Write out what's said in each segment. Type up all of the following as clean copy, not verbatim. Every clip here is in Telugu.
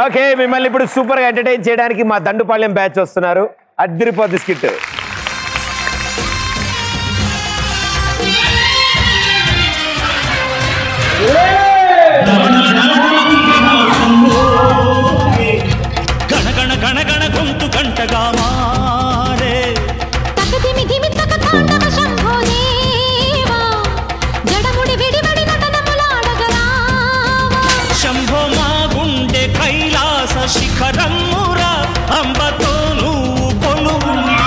ఓకే, మిమ్మల్ని ఇప్పుడు సూపర్ గా ఎంటర్టైన్ చేయడానికి మా దండుపాళ్యం బ్యాచ్ వస్తున్నారు. అద్దిరిపోద్ది స్కిట్. గణగణ గణగణ గొంతు గంటగా మారే శంభో మా గుండె కైలాస శిఖరమురా అంబతో నువ్వు కొలువుండి.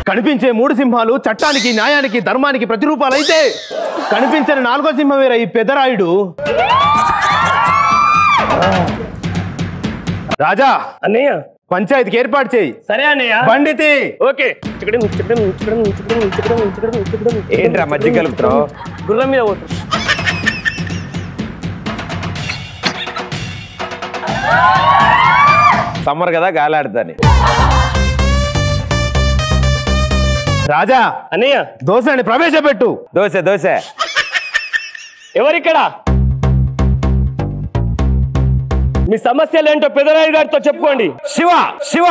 కనిపించే 3 సింహాలు చట్టానికి, న్యాయానికి, ధర్మానికి ప్రతిరూపాలైతే కనిపించని 4వ సింహం వేరే ఈ పెదరాయుడు. రాజా అన్నయ్య పంచాయతీకి ఏర్పాటు చేయి. సరే అన్నయ్య. పండితి ఓకే. ఏంట్రా మధ్య కలుపుతావు? గుర్రం మీద పోతు. సమ్మర్ కదా గాలాడుతాని. రాజా అన్నయ్య దోశని ప్రవేశపెట్టు. దోశ దోశ. ఎవరిక్కడ? మీ సమస్యలు ఏంటో పెదరాయుడు గారితో చెప్పుకోండి. శివ శివ.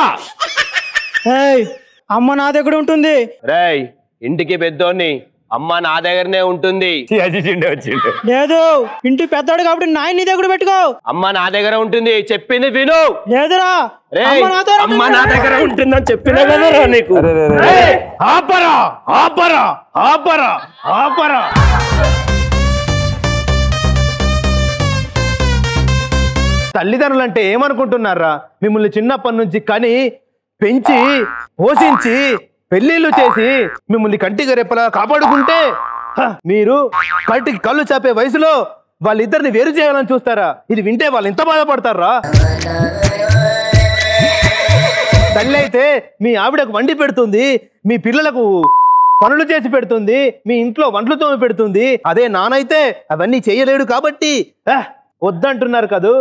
అమ్మ నా దగ్గర ఉంటుంది. రేయ్, ఇంటికి పెద్దోన్ని, అమ్మ నా దగ్గరనే ఉంటుంది. వచ్చిండు. లేదు, ఇంటి పెద్దోడు కాబట్టి నాయన నీ దగ్గర పెట్టుకో. అమ్మ నా దగ్గర ఉంటుంది, చెప్పింది విను. లేదురా, రేయ్, అమ్మ నా దగ్గర ఉంటుందని చెప్పినా కదరా నీకు. ఆపరా ఆపరా ఆపరా ఆపరా. తల్లిదండ్రులంటే ఏమనుకుంటున్నారా? మిమ్మల్ని చిన్నప్పటి నుంచి కని పెంచి పోషించి పెళ్లిళ్ళు చేసి మిమ్మల్ని కంటికి రెప్పలా కాపాడుకుంటే మీరు కంటికి కళ్ళు చాపే వయసులో వాళ్ళిద్దరిని వేరు చేయాలని చూస్తారా? ఇది వింటే వాళ్ళు ఎంత బాధపడతారా? తల్లి అయితే మీ ఆవిడకు వండి పెడుతుంది, మీ పిల్లలకు పనులు చేసి పెడుతుంది, మీ ఇంట్లో వంటలు తోమి పెడుతుంది. అదే నానైతే అవన్నీ చేయలేడు కాబట్టి వద్దంటున్నారు కదూ.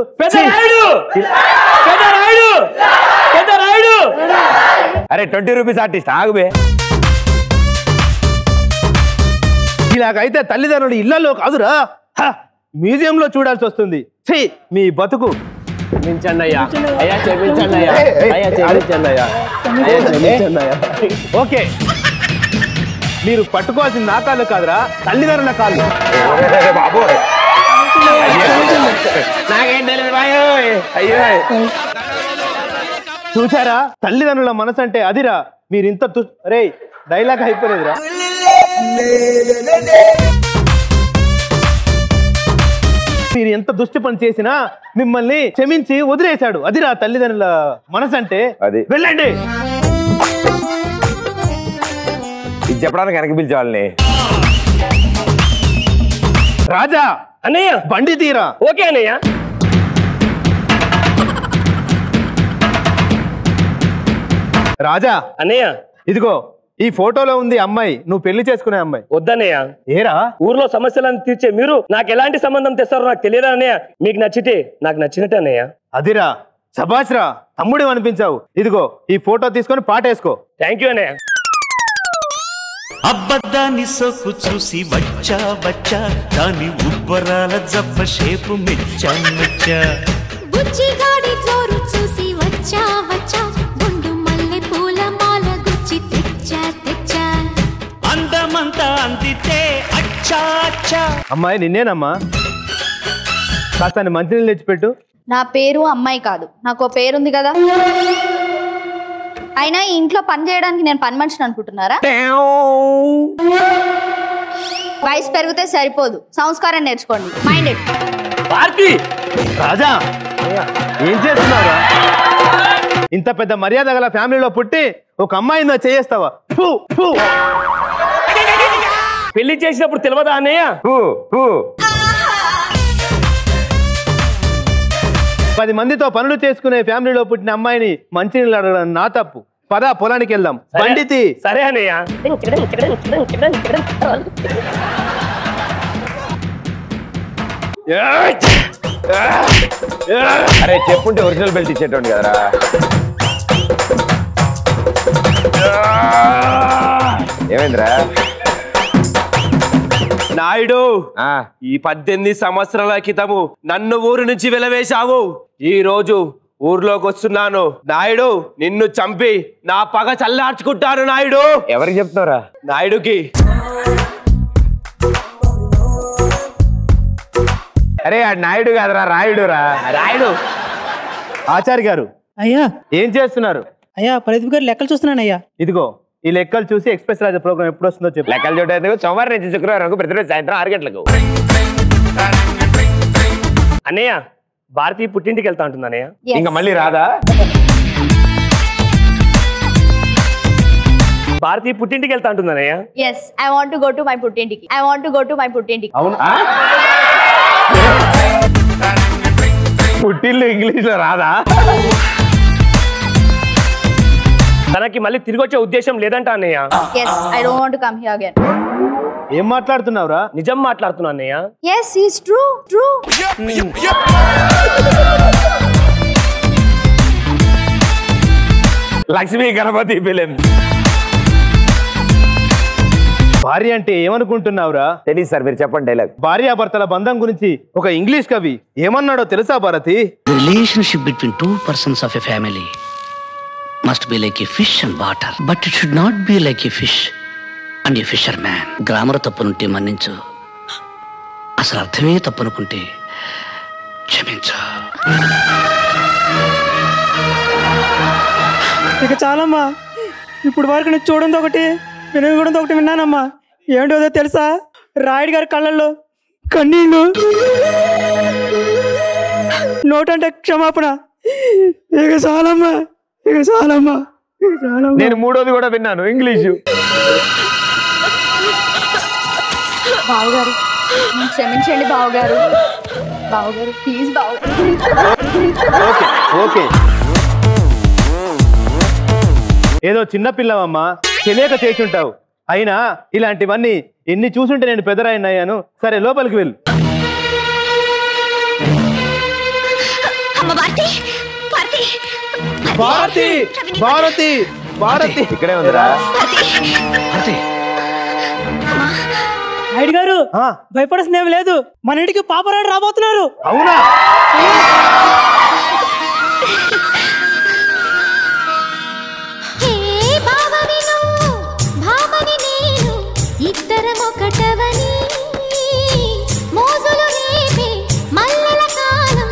అరే 20 రూపీస్ ఆర్టిస్ట్ ఆగుబే. ఇలాగైతే తల్లిదండ్రులు ఇళ్లలో కాదురా మ్యూజియంలో చూడాల్సి వస్తుంది. ఛీ, మీ బతుకు. ఓకే, మీరు పట్టుకోవాల్సిన నా కాళ్ళు కాదురా, తల్లిదండ్రుల కాళ్ళు. చూసారా, తల్లిదండ్రుల మనసు అంటే అదిరా. మీరు ఇంత రే డైలాగ్ అయిపోలేదురా. మీరు ఎంత దుష్టి పని చేసినా మిమ్మల్ని క్షమించి వదిలేశాడు. అదిరా తల్లిదండ్రుల మనసు అంటే. వెళ్ళండి. ఇది చెప్పడానికి వెనక పిలిచే వాళ్ళని. రాజా అన్నయ్య బండి తీరా. ఓకే అన్నయ్య. రాజా అన్నయ్య ఇదిగో ఈ ఫోటోలో ఉంది అమ్మాయి, నువ్వు పెళ్లి చేసుకునే అమ్మాయి. వద్దన్నయ్య. ఏరా, ఊర్లో సమస్యలను తీర్చే మీరు నాకు ఎలాంటి సంబంధం తెస్తారో నాకు తెలియదా అన్నయ్య. మీకు నచ్చితే నాకు నచ్చినట్టే అన్నయ్య. అదిరా, శభాష్రా, తమ్ముడు అనిపించావు. ఇదిగో ఈ ఫోటో తీసుకొని పాటేసుకో. థ్యాంక్ యూ అన్నయ్య. అబ్బద్దాన్ని సోకు చూసి వచ్చా వచ్చా, దాని ఉబ్బరాల జబ్బ షేపు మెచ్చా మెచ్చా. బుచ్చిగాడి జోరు చూసి వచ్చా వచ్చా, గుండు మల్లె పూల మాల గుచ్చి తెచ్చా తెచ్చా. అందమంతా అందితే అచ్చా అచ్చా. అమ్మాయి నిన్నేనమ్మా, కాస్త మంచినీళ్ళు తెచ్చిపెట్టు. నా పేరు అమ్మాయి కాదు, నాకు పేరుంది కదా. అయినా ఈ ఇంట్లో పని చేయడానికి నేను పని మనిషిని అనుకుంటున్నారా? వయసు పెరిగితే సరిపోదు, సంస్కారం నేర్చుకోండి. మైండెడ్. రాజా ఏం చేస్తున్నారా? ఇంత పెద్ద మర్యాద గల ఫ్యామిలీలో పుట్టి ఒక అమ్మాయిని చేయేస్తావా? పెళ్లి చేసినప్పుడు తెలియదా అన్నయ్య? 10 మందితో పనులు చేసుకునే ఫ్యామిలీలో పుట్టిన అమ్మాయిని మంచినీళ్ళు అడగడం నా తప్పు. పదా పొలానికి వెళ్దాం. పండితి. సరే అన్నయ్య. అరే చెప్పుంటే ఒరిజినల్ బెల్ట్ ఇచ్చేటోండి కదరా. ఏమైందిరా? నాయుడు ఆ, ఈ 18 సంవత్సరాల క్రితము నన్ను ఊరు నుంచి వెలవేశావు. ఈ రోజు ఊర్లోకి వస్తున్నాను నాయుడు. నిన్ను చంపి నా పగ చల్లార్చుకుంటాను నాయుడు. ఎవరికి చెప్తున్నారా? నాయుడుకి. అరే ఆ నాయుడు కాదురా, రాయుడురా. రాయుడు. ఆచార్య గారు అయ్యా ఏం చేస్తున్నారు? అయ్యా ప్రదీప్ గారు లెక్కలు చూస్తున్నాను అయ్యా. ఇదిగో ఈ లెక్కలు చూసి ఎక్స్ప్రెస్ రాజా ప్రోగ్రామ్ ఎప్పుడు వస్తుందో చెప్పు. లెక్కలు చూడేందుకు సోమవారం నుంచి శుక్రవారం వరకు ప్రతిరోజు సాయంత్రం 6 గంటలకు. అన్నయ్య భారతి పుట్టింటికి వెళ్తా ఉంటుంది అన్నయ్య. Yes. ఇంకా మళ్ళీ రాదా? భారతి పుట్టింటికి వెళ్తా ఉంటుంది అన్నయ్య. Yes, I want to go to my పుట్టింటికి. I want to go to my పుట్టింటికి. అవును. పుట్టిల్లు ఇంగ్లీష్ లో రాదా? తనకి మళ్ళీ తిరిగి వచ్చే ఉద్దేశం లేదంట అన్నయ్య. Yes, I don't want to come here again. ఏం మాట్లాడుతున్నావురా? నిజం మాట్లాడుతున్నా అన్నయ్య. Yes, he's true. Lakshmi Ganapathi film. భార్య అంటే ఏమనుకుంటున్నావురా? తెలియదు సార్, మీరు చెప్పండి డైలాగ్. భార్యాభర్తల బంధం గురించి ఒక ఇంగ్లీష్ కవి ఏమన్నాడో తెలుసా Bharati? The relationship between two persons of a family must be like a fish and water, but it should not be like a fish and a fisherman. Grammar తప్పునుంటే మన్నించు, అసలు అర్థమే తప్పనుకుంటే క్షమించు. ఇక చాలమ్మా. ఇప్పుడు వరకు నేను చూడండి ఒకటి, వినకూడదు ఒకటి విన్నానమ్మా. ఏంటో తెలుసా? రాయుడు గారి కళ్ళల్లో కన్నీళ్ళు, నోటంటే క్షమాపణ. ఇక చాలమ్మా, ఇక చాలమ్మా, ఇక చాలమ్మా. నేను మూడోది కూడా విన్నాను, ఇంగ్లీషు. బావగారు క్షమించండి బావగారు. బావగారు ప్లీజ్ బావగారు. ఓకే ఓకే, ఏదో చిన్న పిల్లవమ్మా, తెలియక చేస్తుంటావు. అయినా ఇలాంటివన్నీ ఎన్ని చూసుంటే నేను పెద్దరాయిని అయ్యాను. సరే లోపలికి వెళ్ళు. భారతి భారతి భారతి ఇక్కడే ఉందిరా. రాయుడు గారు భయపడాల్సిన ఏం లేదు. మన ఇంటికి పాపరాడు రాబోతున్నారు. అవునా? హే బావని నువ్వు భామని నేను ఇద్దరం ఒకటవని మోజులు రేపే మల్లెల కాలం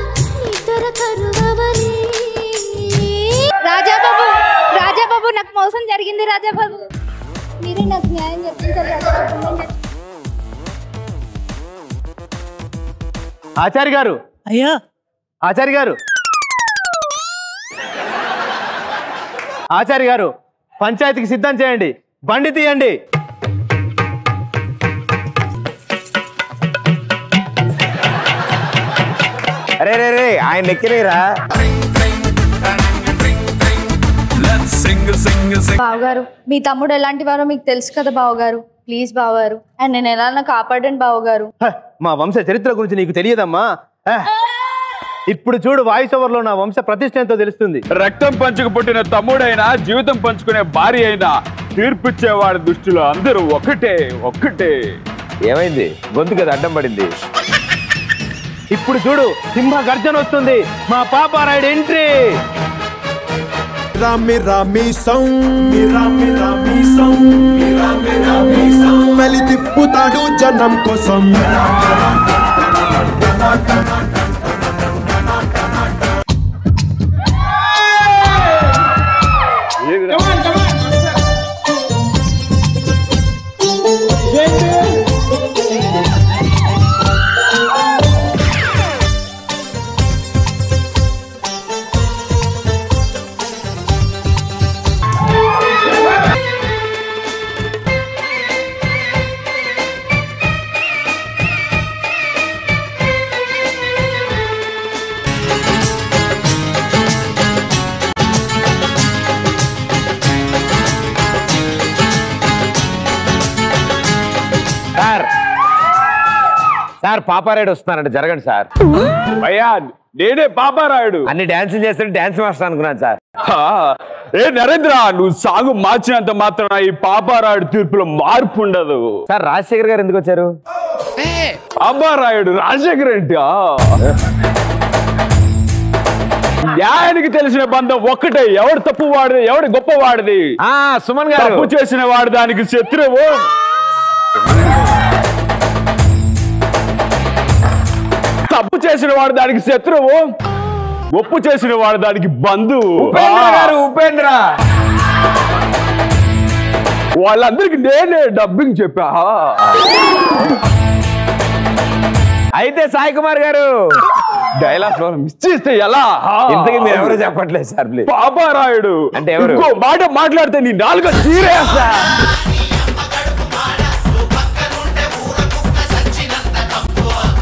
ఇద్దరు కరువవని. రాజాబాబు నాకు మోసం జరిగింది. రాజాబాబు మీరే నాకు న్యాయం చెప్పించారు. రాజాబాబు ఆచార్య గారు, అయ్యా ఆచార్య గారు, ఆచార్య గారు, పంచాయతీకి సిద్ధం చేయండి. బండి తీయండి. అరే రే రే, ఆయన ఎక్కినరా? బావగారు మీ తమ్ముడు ఎలాంటి వారో మీకు తెలుసు కదా బావగారు. ప్లీజ్ బావగారు, అండ్ నేను ఎలా కాపాడండి బావగారు. హ, మా వంశ చరిత్ర గురించి నీకు తెలియదమ్మా. ఇప్పుడు చూడు, వాయిస్ ఓవర్ లో నా వంశ ప్రతిష్ట ఎంతో తెలుస్తుంది. రక్తం పంచుకు పుట్టిన తమ్ముడైనా జీవితం పంచుకునే భార్య అయినా తీర్పిచ్చేవాడి దృష్టిలో అందరూ ఒక్కటే ఒక్కటే. ఏమైంది? గొంతు కదా అడ్డం పడింది. ఇప్పుడు చూడు, సింహ గర్జన వస్తుంది. మా పాపారాయుడు ఎంట్రీ. రామి రామి సౌం రామి రామి సౌం రామి రామి సౌం మలి తిప్పుతాడు జనం కోసం. సార్ పాపారాయుడు వస్తున్నారంట, జరగండి సార్. అయ్యా నేనే పాపారాయుడు. అన్ని డాన్సులు చేస్తుంటే డాన్స్ మాస్టర్ అనుకున్నాను సార్. ఏ నరేంద్ర, నువ్వు సాగు మార్చినంత మాత్రం ఈ పాపారాయుడు తీర్పులో మార్పు ఉండదు. సార్ రాజశేఖర్ గారు ఎందుకు వచ్చారు? అబ్బారాయుడు రాజశేఖర్ రెడ్డి న్యాయానికి తెలిసిన బంధం ఒక్కటే, ఎవడు తప్పు వాడిది ఎవడు గొప్ప వాడిది. సుమన్ గారు తప్పు చేసిన వాడు దానికి శత్రువు, తప్పు చేసిన వాడు దానికి శత్రువు, ఒప్పు చేసిన వాడు దానికి బంధువు. ఉపేంద్ర వాళ్ళందరికి నేనే డబ్బింగ్ చెప్పా. అయితే సాయి కుమార్ గారు డైలాగ్ మిస్ చేస్తే ఎలా? ఇంతకీ మీరు ఎవరు చెప్పట్లేదు సార్ ప్లీజ్. పాపారాయుడు అంటే ఎవరు? ఇంకో మాట మాట్లాడితే నీ నాలుగు తీరేస్తా.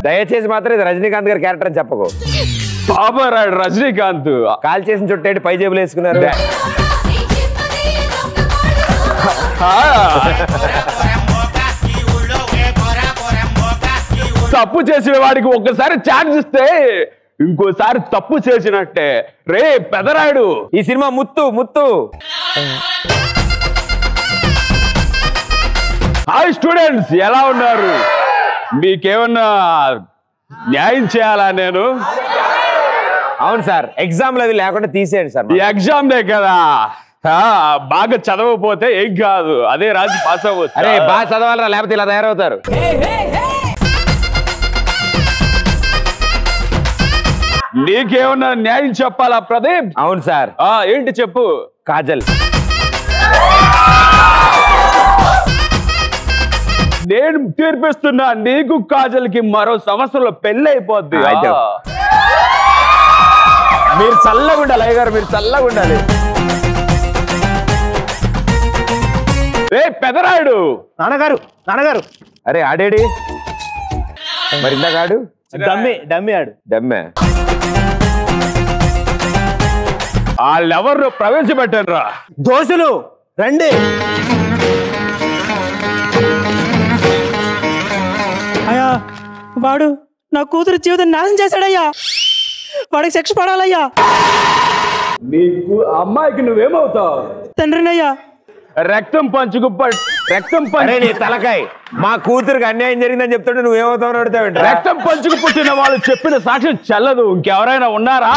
దయచేసి మాత్రం ఇది రజనీకాంత్ గారి క్యారెక్టర్ అని చెప్పకు. పాపారాయుడు రజనీకాంత్ కాల్ చేసిన చుట్టేటి పై జేబులు వేసుకున్నారు. తప్పు చేసిన వాడికి ఒక్కసారి ఛాన్స్ ఇస్తే ఇంకోసారి తప్పు చేసినట్టే. రే పెదరాయుడు, ఈ cinema Muthu Muthu. Hi students, ఎలా ఉన్నారు? మీకేమన్నా న్యాయం చేయాలా నేను? అవును సార్, ఎగ్జామ్లు అవి లేకుండా తీసేయండి సార్. ఈ ఎగ్జామ్ డే కదా, బాగా చదవకపోతే ఏం కాదు, అదే రాజు పాస్ అవ్వచ్చు. అరే బాగా చదవాలరా, లేకపోతే ఇలా తయారవుతారు. నీకేమన్నా న్యాయం చెప్పాలా ప్రదీప్? అవును సార్. ఏంటి చెప్పు. కాజల్, నేను తీర్పిస్తున్నా, నీకు కాజల్ కి మరో సంవత్సరంలో పెళ్లి అయిపోద్ది. మీరు చల్లగా ఉండాలి అయ్య గారు, మీరు చల్లగా ఉండాలి. పెదరాయుడు, నాన్నగారు నాన్నగారు. అరే ఆడేడి మరి ఇందాకాడు డమ్మి ఆడు. డమ్మే వాళ్ళెవరు ప్రవేశపెట్టారా? దోషులు రండి. అయ్యా వాడు నా కూతురు జీవితం నాశనం చేశాడయ్యా, వాడికి శిక్ష పడాలయ్యా. నీకు అమ్మాయికి నువ్వేమవుతావు? తండ్రినయ్యా. రక్తం పంచుకు రక్తం నీ తలకాయ, మా కూతురికి అన్యాయం జరిగిందని చెప్తుంటే నువ్వేమవుతావు అడుగుతావు. రక్తం పంచుకు పుట్టిన వాళ్ళు చెప్పిన సాక్ష్యం చెల్లదు. ఇంకెవరైనా ఉన్నారా?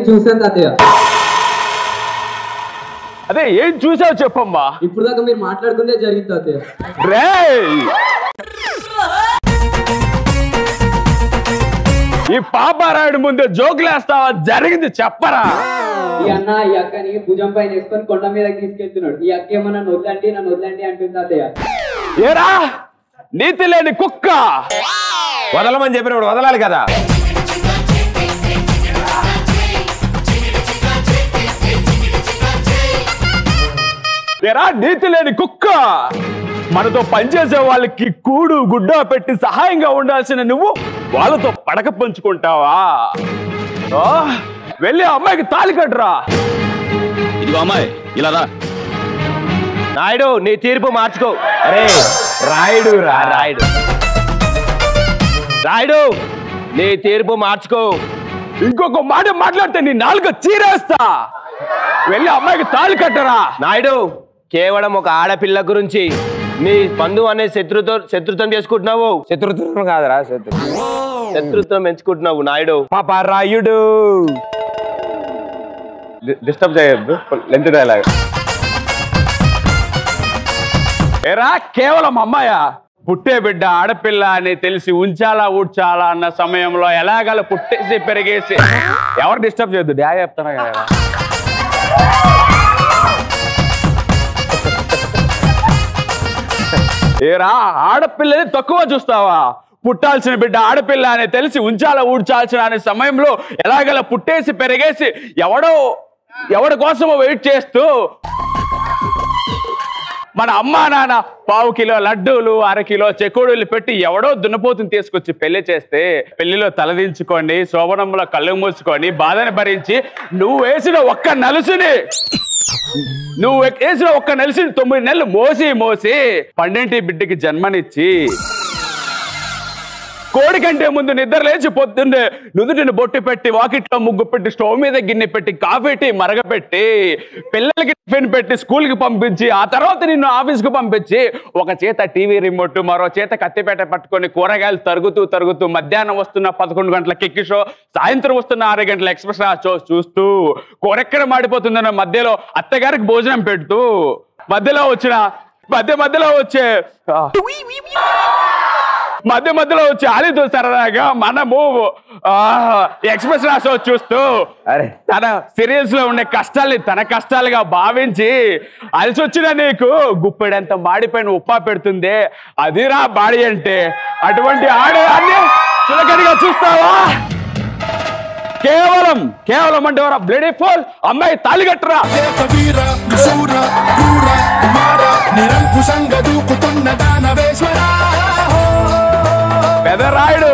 చూసాను తాతయ్య. అదే ఏం చూసావు చెప్పమ్మా. ఇప్పుడు దాకా మీరు మాట్లాడుకుంటే జరిగింది తాతయ్య. ఈ పాపారాయుడు ముందే జోకులేస్తావా? జరిగింది చెప్పరా. ఈ అన్న ఈ అక్కని భుజం పైన వేసుకొని కొండ మీద తీసుకెళ్తున్నాడు. ఈ అక్క ఏమో నన్ను వదలండి అంటుంది తాతయ్య. ఏరా నీతి లేని కుక్క, వదలమని చెప్పినప్పుడు వదలాలి కదా. ఏరా నీతి లేని కుక్క, మనతో పనిచేసే వాళ్ళకి కూడు గుడ్డ పెట్టి సహాయంగా ఉండాల్సిన నువ్వు వాళ్ళతో పడక పంచుకుంటావా? వెళ్ళి అమ్మాయికి తాళి కట్టరా. ఇదిగో అమ్మాయి ఇలా రా. నాయుడు నీ తీర్పు మార్చుకో. అరే రాయుడు రా, రాయుడు రాయుడు నీ తీర్పు మార్చుకో. ఇంకొక మాట మాట్లాడితే నీ నాలుగు చీరేస్తా. వెళ్ళి అమ్మాయికి తాళి కట్టరా. నాయుడు కేవలం ఒక ఆడపిల్ల గురించి నీ బంధువు అనే శత్రుత్వం చేసుకుంటున్నావు. శత్రుత్వం కాదురా, శత్రుత్వం పెంచుకుంటున్నావు నాయుడు. పాపారాయుడు డిస్టర్బ్ చేయొద్దు. Length dialogue. ఏరా కేవలం అమ్మాయ, పుట్టే బిడ్డ ఆడపిల్ల అని తెలిసి ఉంచాలా ఊడ్చాలా అన్న సమయంలో ఎలాగల పుట్టేసి పెరిగేసి ఎవరు డిస్టర్బ్ చేయొద్దు. డ్యా చెప్తానా కదా. ఏరా ఆడపిల్లని తక్కువ చూస్తావా? పుట్టాల్సిన బిడ్డ ఆడపిల్ల అని తెలిసి ఉంచాలా ఊడ్చాల్సిన అనే సమయంలో ఎలాగల పుట్టేసి పెరిగేసి ఎవడి కోసమో వెయిట్ చేస్తూ మన అమ్మా నాన్న 1/2 కిలో లడ్డూలు 1/2 కిలో చెకోడీలు పెట్టి ఎవడో దున్నపోతుని తీసుకొచ్చి పెళ్లి చేస్తే పెళ్లిలో తలదించుకోండి, శోభనంలో కళ్ళు మూసుకొని బాధని భరించి నువ్వు వేసిన ఒక్క నలుసుని 9 నెలలు మోసి 12వ బిడ్డకి జన్మనిచ్చి కోడి కంటే ముందు నిద్ర లేచి పొద్దున్నే నుదుటిని బొట్టు పెట్టి వాకిట్లో ముగ్గు పెట్టి స్టవ్ మీద గిన్నె పెట్టి కాఫీ టీ మరగపెట్టి పిల్లలకి టిఫిన్ పెట్టి స్కూల్కి పంపించి ఆ తర్వాత నిన్ను ఆఫీస్కి పంపించి ఒక చేత టీవీ రిమోట్ మరో చేత కత్తిపేట పట్టుకొని కూరగాయలు తరుగుతూ మధ్యాహ్నం వస్తున్న 11 గంటల కిక్కి షో సాయంత్రం వస్తున్న 6 గంటల ఎక్స్ప్రెస్ షో చూస్తూ కూరెక్కడ మాడిపోతుందన్న మధ్యలో అత్తగారికి భోజనం పెడుతూ మధ్యలో వచ్చే ఆలితో సరదాగా మనము ఎక్స్ప్రెస్ షో చూస్తూ తన సీరియల్స్ లో ఉండే కష్టాల్ని తన కష్టాలుగా భావించి అలసొచ్చిన నీకు గుప్పెడంత మాడిపోయిన ఉప్పా పెడుతుంది అదిరా బాడీ అంటే. అటువంటి ఆడదాన్ని చులకనగా చూస్తావా? కేవలం అంటే బ్లడీ ఫోల్ అమ్మాయి తాళి కట్టరా. పెదరాయుడు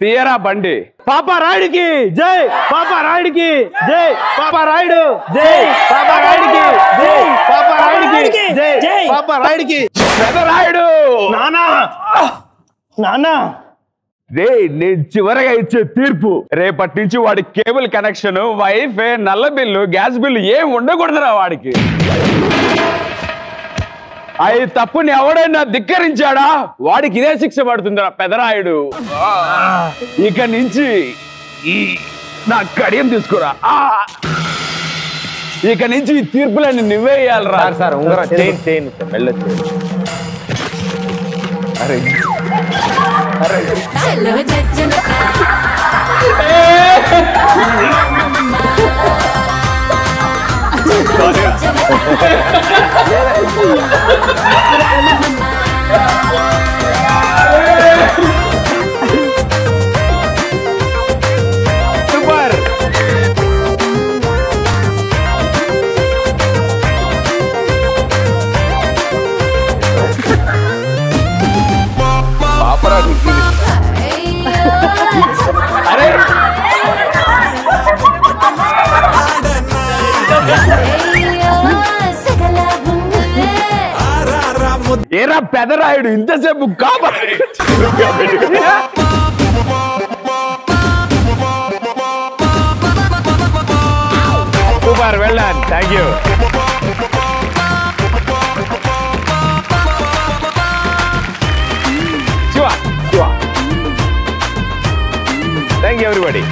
తీయరా బండి. పాపారాయుడికి జై, పాపారాయుడికి జై, పాపారాయుడు జై, పాపారాయుడికి జై, పాపారాయుడికి జై, పాపారాయుడికి. పెదరాయుడు నానా రే నేను చివరగా ఇచ్చే తీర్పు రేపటి నుంచి వాడి కేబుల్ కనెక్షన్, వైఫై, నల్ల బిల్లు, గ్యాస్ బిల్లు ఏం ఉండకూడదురా వాడికి. అవి తప్పుని ఎవడైనా ధిక్కరించాడా వాడికి ఇదే శిక్ష పడుతుందిరా పెదరాయుడు. ఇక నుంచి నా కడియం తీసుకురా. ఇక నుంచి ఈ తీర్పులన్నీ నువ్వే వేయాలరా. సార్ ఉంగరం చేయను వెళ్ళొచ్చు. అరే సూపర్. అరే ఏరా పెదరాయుడు ఇంతసేపు కాపాడు. Super, well done, thank you. Shiva thank you everybody.